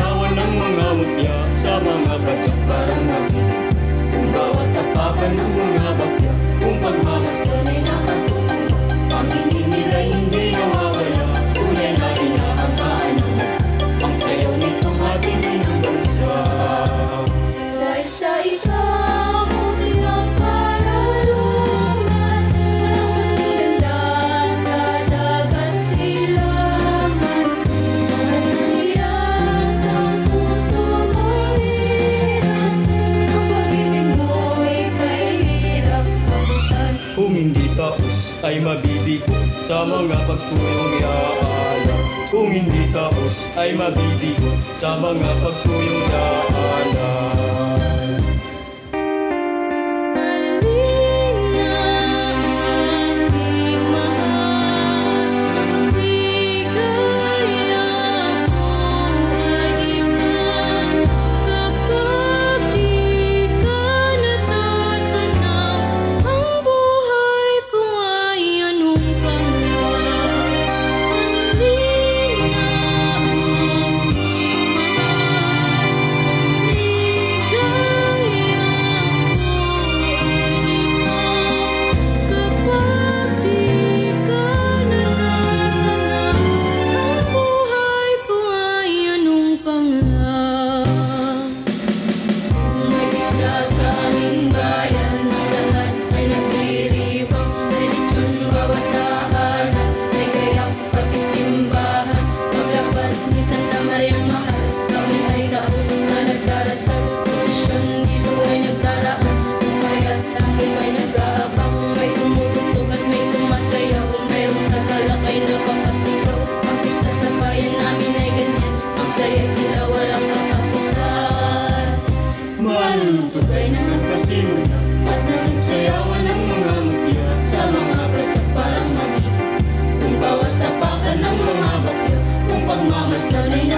sayawan ng mga mutya sa mga badyak parang mabibigo. Kung bawat tapakan ng mga bakya, kung pagmamasdan ay nakatulong, ang hininila'y hindi nawawala, tunay na inaangkaan ng lahat, ang sayaw nitong ating inang bansa. Sa isa-isa mo pinagparalungan, walang kasing ganda sa dagat silangan. At nangiyas ang puso mong hiran, ang pag-ibig mo'y kahirap pagtan. Kung hindi taos ay mabibigo sa mga pagsuyong yaanan. Kung hindi taos ay mabibigo sa mga pagsuyong yaanan. Halina aking mahal, di kaya mong agihan, kapag di ka natatanaw, ang buhay ko ay anong pangarap. Halina aking mahal, di kaya kapag di ka natatanaw, ang buhay ko ay anong pangarap. May pista sa aming bayan, ang lahat ay nagdiriwang. Relitsyon bawat tahanan, may gayak pati simbahan. Paglabas ni Santa Mariang Mahal, kami ay daos na nagdarasal. Posisyon dito ay nagdaraan, kaya't langit ay nag-aabang. May tumutugtog at may sumasayaw, mayroong tagalakay na papasigaw. Ang pista sa bayan namin ay ganyan, ang saya tila walang katapusan. Malulugtog ay nagkasimula at nagsayawan ng mga mutya sa mga badyak parang mabibigo. Kung bawat tapakan ng mga bakya, kung pagmamasdan ay